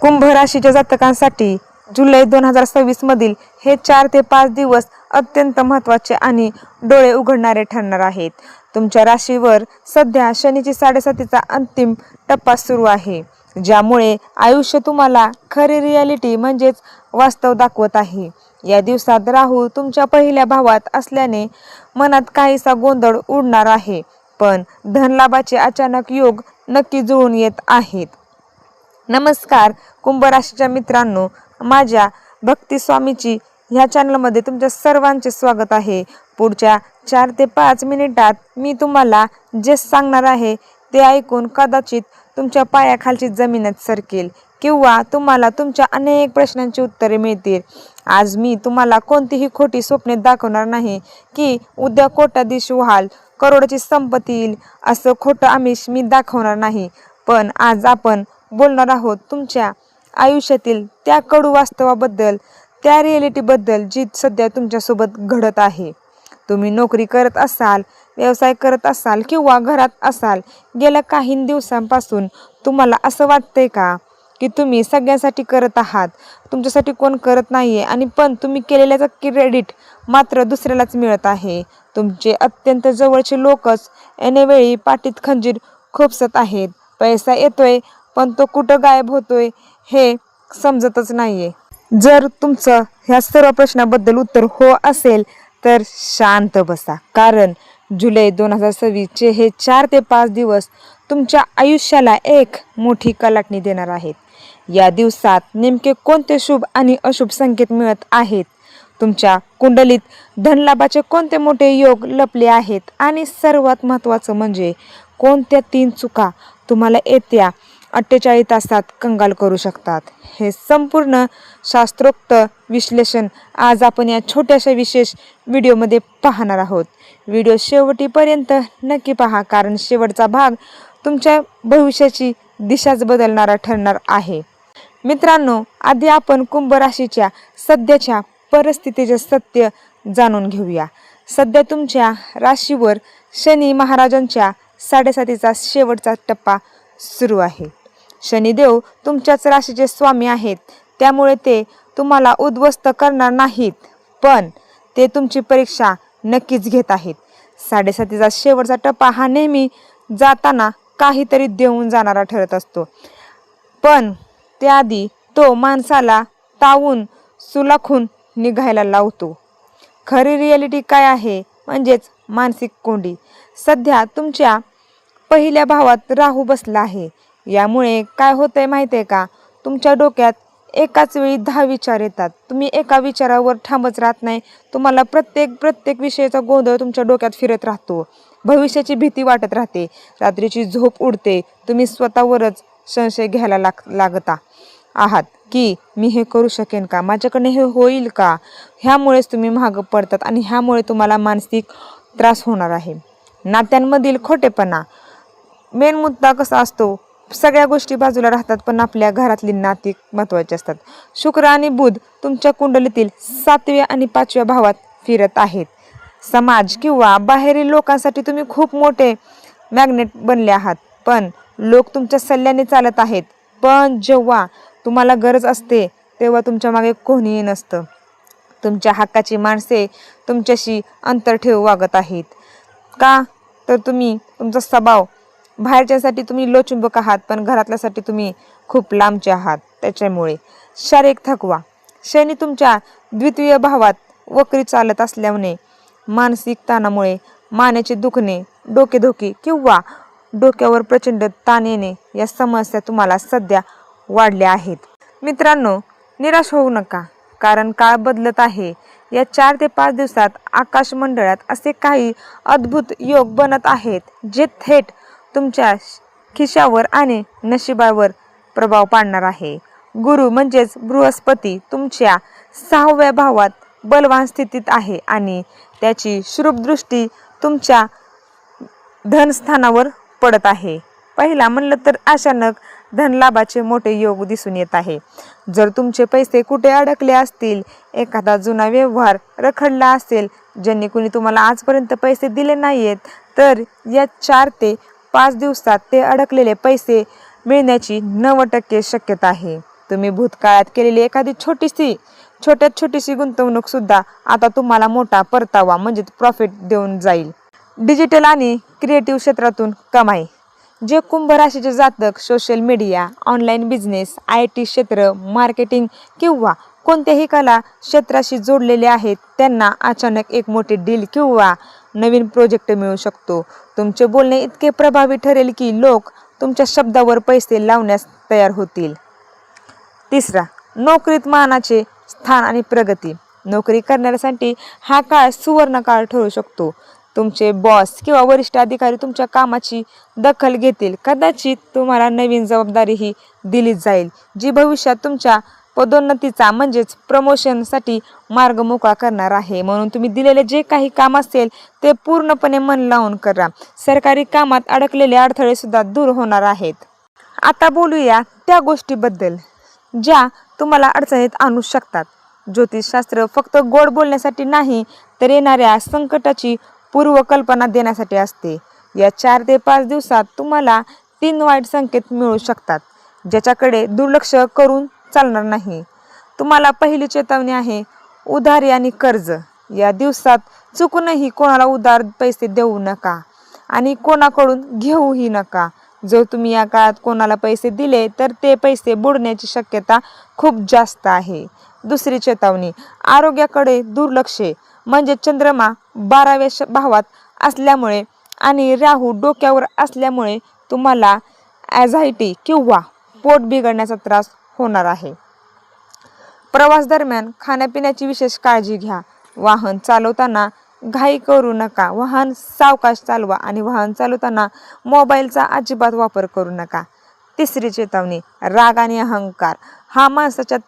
कुंभ राशीच्या जातकांसाठी जुलै 2026 मधील हे 4 ते 5 दिवस अत्यंत महत्त्वाचे आणि डोळे उघडणारे ठरणार आहेत. तुमच्या राशीवर सध्या शनीची 7.5चा अंतिम टप्पा सुरू आहे, ज्यामुळे आयुष्य तुम्हाला खरी रियालिटी म्हणजेच वास्तव दाखवत आहे. या दिवसात राहू तुमच्या पहिल्या भावात असल्याने मनात काहीसा गोंधळ उडणार आहे, पण धनलाभाचे अचानक योग नक्की जुळून येत आहेत. नमस्कार कुंभ राशीच्या मित्रांनो, माझ्या भक्ती स्वामीची ह्या चॅनलमध्ये तुमच्या सर्वांचे स्वागत आहे. पुढच्या 4 ते 5 मिनिटात मी तुम्हाला जे सांगणार आहे ते ऐकून कदाचित तुमच्या पायाखालची जमीनच सरकेल किंवा तुम्हाला तुमच्या अनेक प्रश्नांची उत्तरे मिळतील. आज मी तुम्हाला कोणतीही खोटी स्वप्ने दाखवणार नाही की उद्या कोट्याधीश व्हाल, करोडोची संपत्ती येईल असं खोटं आमिष मी दाखवणार नाही. पण आज आपण बोलणार आहोत तुमच्या आयुष्यातील त्या कडू वास्तवाबद्दल, त्या रिॲलिटीबद्दल जी सध्या तुमच्यासोबत घडत आहे. तुम्ही नोकरी करत असाल, व्यवसाय करत असाल किंवा घरात असाल, गेल्या काही दिवसांपासून तुम्हाला असं वाटतंय का की तुम्ही सगळ्यांसाठी करत आहात, तुमच्यासाठी कोण करत नाहीये आणि पण तुम्ही केलेल्याचं क्रेडिट मात्र दुसऱ्यालाच मिळत आहे. तुमचे अत्यंत जवळचे लोकच ऐनवेळी पाठीत खंजीर खुपसत आहेत. पैसा येतोय पण तो कुठं गायब होतोय हे समजतच नाहीये. जर तुमचं ह्या सर्व प्रश्नाबद्दल उत्तर हो असेल तर शांत बसा, कारण जुलै 2026 चे हे 4 ते 5 दिवस तुमच्या आयुष्याला एक मोठी कलाटणी देणार आहेत. या दिवसात नेमके कोणते शुभ आणि अशुभ संकेत मिळत आहेत, तुमच्या कुंडलीत धनलाभाचे कोणते मोठे योग लपले आहेत आणि सर्वात महत्त्वाचं म्हणजे कोणत्या 3 चुका तुम्हाला येत्या 48 तासात कंगाल करू शकतात, हे संपूर्ण शास्त्रोक्त विश्लेषण आज आपण या छोट्याशा विशेष व्हिडिओमध्ये पाहणार आहोत. व्हिडिओ शेवटीपर्यंत नक्की पहा, कारण शेवटचा भाग तुमच्या भविष्याची दिशाच बदलणारा ठरणार आहे. मित्रांनो, आधी आपण कुंभ राशीच्या सध्याच्या परिस्थितीचे सत्य जाणून घेऊया. सध्या तुमच्या राशीवर शनी महाराजांच्या 7.5चा शेवटचा टप्पा सुरू आहे. शनिदेव तुमच्याच राशीचे स्वामी आहेत, त्यामुळे ते तुम्हाला उद्ध्वस्त करणार नाहीत, पण ते तुमची परीक्षा नक्कीच घेत आहेत. 7.5चा शेवटचा टप्पा हा नेहमी जाताना काहीतरी देऊन जाणारा ठरत असतो, पण त्याआधी तो माणसाला तावून सुलाखून निघायला लावतो. खरी रिॲलिटी काय आहे म्हणजेच मानसिक कोंडी. सध्या तुमच्या पहिल्या भावात राहू बसला आहे. यामुळे काय होतंय माहिती आहे का, तुमच्या डोक्यात एकाच वेळी 10 विचार येतात. तुम्ही एका विचारावर ठामच राहत नाही. तुम्हाला प्रत्येक विषयाचा गोंधळ तुमच्या डोक्यात फिरत राहतो. भविष्याची भीती वाटत राहते. रात्रीची झोप उडते. तुम्ही स्वतःवरच संशय घ्यायला लागता आहात की मी हे करू शकेन का, माझ्याकडे हे होईल का. ह्यामुळेच तुम्ही मागं पडतात आणि ह्यामुळे तुम्हाला मानसिक त्रास होणार आहे. नात्यांमधील खोटेपणा. मेन मुद्दा कसा असतो, सगळ्या गोष्टी बाजूला राहतात पण आपल्या घरातली नाती महत्त्वाची असतात. शुक्र आणि बुध तुमच्या कुंडलीतील 7व्या आणि 5व्या भावात फिरत आहेत. समाज किंवा बाहेरील लोकांसाठी तुम्ही खूप मोठे मॅग्नेट बनले आहात, पण लोक तुमच्या सल्ल्याने चालत आहेत. पण जेव्हा तुम्हाला गरज असते तेव्हा तुमच्या मागे कोणीही नसतं. तुमच्या हक्काची माणसे तुमच्याशी अंतर ठेवून वागत आहेत. का तर तुमचा स्वभाव बाहेरच्यासाठी तुम्ही लोचुंबक आहात, पण घरातल्यासाठी तुम्ही खूप लांबचे आहात. त्याच्यामुळे शारीरिक थकवा. शनी तुमच्या 2य भावात वक्री चालत असल्याने मानसिक ताणामुळे मानेचे दुखणे, डोकेदुखी किंवा डोक्यावर प्रचंड ताण येणे या समस्या तुम्हाला सध्या वाढल्या आहेत. मित्रांनो, निराश होऊ नका, कारण काळ बदलत आहे. या 4 ते 5 दिवसात आकाश मंडळात असे काही अद्भुत योग बनत आहेत जे थेट तुमच्या खिशावर आणि नशिबावर प्रभाव पाडणार आहे. गुरु म्हणजेच बृहस्पती तुमच्या 6व्या भावात बलवान स्थितीत आहे आणि त्याची शुभ दृष्टी तुमच्या धनस्थानावर पडत आहे. पहिला म्हणलं तर अचानक धनलाभाचे मोठे योग दिसून येत आहे. जर तुमचे पैसे कुठे अडकले असतील, एखादा जुना व्यवहार रखडला असेल, ज्यांनी कुणी तुम्हाला आजपर्यंत पैसे दिले नाहीयेत, तर या 4 ते 5 दिवसात ते अडकलेले पैसे मिळण्याची 90% शक्यता आहे. तुम्ही भूतकाळात केलेली एखादी छोट्यात छोटीशी गुंतवणूक सुद्धा आता तुम्हाला मोठा परतावा म्हणजे प्रॉफिट देऊन जाईल. डिजिटल आणि क्रिएटिव्ह क्षेत्रातून कमाई. जे कुंभ राशीचे जातक social media, online business, IT क्षेत्र, मार्केटिंग किंवा कोणत्याही कला क्षेत्राशी जोडलेले आहेत त्यांना अचानक एक मोठी डील किंवा नवीन प्रोजेक्ट मिळू शकतो. तुमचे बोलणे इतके प्रभावी ठरेल की लोक तुमच्या शब्दावर पैसे लावण्यास तयार होतील. तिसरा, नोकरीत मानाचे स्थान आणि प्रगती. नोकरी करण्यासाठी हा काळ सुवर्ण काळ ठरू शकतो. तुमचे बॉस किंवा वरिष्ठ अधिकारी तुमच्या कामाची दखल घेतील. कदाचित तुम्हाला नवीन जबाबदारीही दिली जाईल जी भविष्यात तुमच्या पदोन्नतीचा म्हणजेच प्रमोशनसाठी मार्ग मोकळा करणार आहे. म्हणून तुम्ही दिलेले जे काही काम असेल ते पूर्णपणे मन लावून करा. सरकारी कामात अडकलेले अडथळे सुद्धा दूर होणार आहेत. आता बोलूया त्या गोष्टीबद्दल ज्या तुम्हाला अडचणीत आणू शकतात. ज्योतिषशास्त्र फक्त गोड बोलण्यासाठी नाही तर येणाऱ्या संकटाची पूर्वकल्पना देण्यासाठी असते. या 4 ते 5 दिवसात तुम्हाला 3 वाईट संकेत मिळू शकतात ज्याच्याकडे दुर्लक्ष करून चालणार नाही. तुम्हाला पहिली चेतावणी आहे उधारी आणि कर्ज. या दिवसात चुकूनही कोणाला उधार पैसे देऊ नका आणि कोणाकडून घेऊही नका. जर तुम्ही या काळात कोणाला पैसे दिले तर ते पैसे बुडण्याची शक्यता खूप जास्त आहे. दुसरी चेतावणी आरोग्याकडे दुर्लक्ष म्हणजे चंद्रमा 12व्या भावात असल्यामुळे आणि राहू डोक्यावर असल्यामुळे तुम्हाला ॲझायटी किंवा पोट बिघडण्याचा त्रास होणार आहे. प्रवास दरम्यान खाण्यापिण्याची विशेष काळजी घ्या. वाहन चालवताना घाई करू नका. वाहन सावकाश चालवा आणि वाहन चालवताना मोबाईलचा अजिबात वापर करू नका. तिसरी चेतावणी राग आणि अहंकार.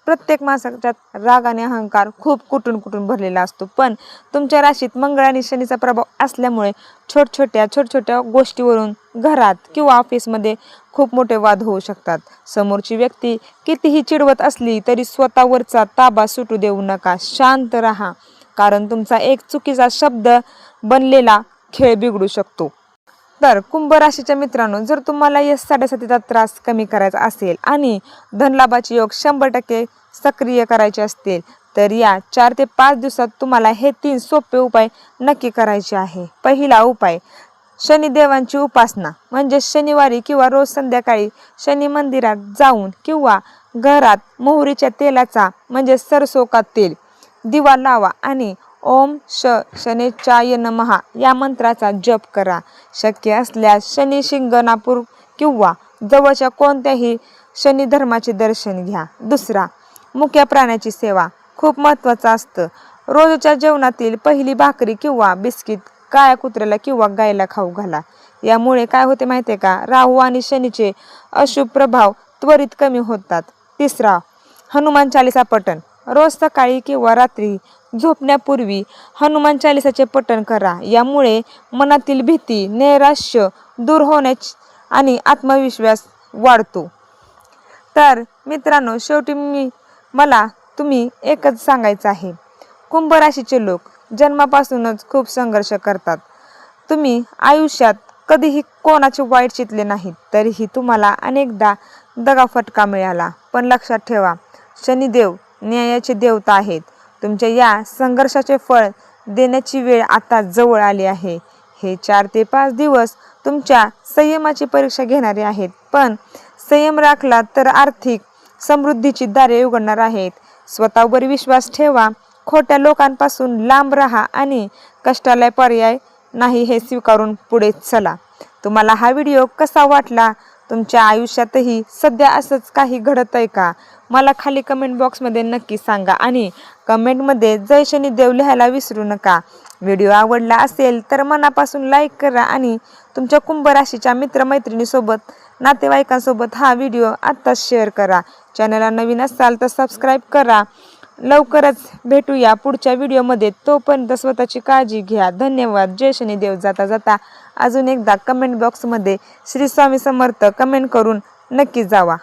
प्रत्येक माणसाच्यात राग आणि अहंकार खूप कुठून भरलेला असतो. पण तुमच्या राशीत मंगळ आणि शनीचा प्रभाव असल्यामुळे छोट्या गोष्टीवरून घरात किंवा ऑफिसमध्ये खूप मोठे वाद होऊ शकतात. समोरची व्यक्ती कितीही चिडवत असली तरी स्वतःवरचा ताबा सुटू देऊ नका. शांत राहा कारण तुमचा एक चुकीचा शब्द बनलेला खेळ बिघडू शकतो. तर कुंभ राशीच्या मित्रांनो, जर तुम्हाला या 7.5चा त्रास कमी करायचा असेल आणि धनलाभाचे योग 100% सक्रिय करायचे असतील तर या 4 ते 5 दिवसात तुम्हाला हे 3 सोपे उपाय नक्की करायचे आहे. पहिला उपाय शनिदेवांची उपासना म्हणजे शनिवारी किंवा रोज संध्याकाळी शनी मंदिरात जाऊन किंवा घरात मोहरीच्या तेलाचा म्हणजे सरसो का तेल दिवा लावा आणि ओम शनेचाय नमः या मंत्राचा जप करा. शक्य असल्यास शनी शिंगणापूर किंवा जवळच्या कोणत्याही शनी धर्माचे दर्शन घ्या. दुसरा, मुक्या प्राण्याची सेवा खूप महत्त्वाचं असतं. रोजच्या जेवणातील पहिली भाकरी किंवा बिस्किट काळ्या कुत्र्याला किंवा गायला खाऊ घाला. यामुळे काय होते माहिती आहे का, राहू आणि शनीचे अशुभ प्रभाव त्वरित कमी होतात. तिसरा, हनुमान चालीसा पठण. रोज सकाळी किंवा रात्री झोपण्यापूर्वी हनुमान चालीसाचे पठण करा. यामुळे मनातील भीती, नैराश्य दूर होण्याची आणि आत्मविश्वास वाढतो. तर मित्रांनो, शेवटी मला तुम्ही एकच सांगायचं आहे, कुंभ राशीचे लोक जन्मापासूनच खूप संघर्ष करतात. तुम्ही आयुष्यात कधीही कोणाचे वाईट चितले नाहीत तरीही तुम्हाला अनेकदा दगाफटका मिळाला. पण लक्षात ठेवा, शनिदेव न्यायाचे देवता आहेत. तुमच्या या संघर्षाचे फळ देण्याची वेळ आता जवळ आली आहे. हे 4 ते 5 दिवस तुमच्या संयमाची परीक्षा घेणारे आहेत. पण संयम राखला तर आर्थिक समृद्धीची दारे उघडणार आहेत. स्वतःवर विश्वास ठेवा, खोट्या लोकांपासून लांब राहा आणि कष्टाला पर्याय नाही हे स्वीकारून पुढे चला. तुम्हाला हा व्हिडिओ कसा वाटला? तुमच्या आयुष्यातही सध्या असंच काही घडत आहे का? मला खाली कमेंट बॉक्समध्ये नक्की सांगा आणि कमेंटमध्ये जय शनिदेव लिहायला विसरू नका. व्हिडिओ आवडला असेल तर मनापासून लाईक करा आणि तुमच्या कुंभ राशीच्या मित्रमैत्रिणीसोबत, नातेवाईकांसोबत हा व्हिडिओ आत्ताच शेअर करा. चॅनलला नवीन असाल तर सबस्क्राईब करा. लवकरच भेटूया पुढच्या व्हिडिओमध्ये. तोपर्यंत स्वतःची काळजी घ्या. धन्यवाद. जय शनिदेव. जाता जाता अजून एकदा कमेंट बॉक्समध्ये श्री स्वामी समर्थ कमेंट करून नक्की जावा.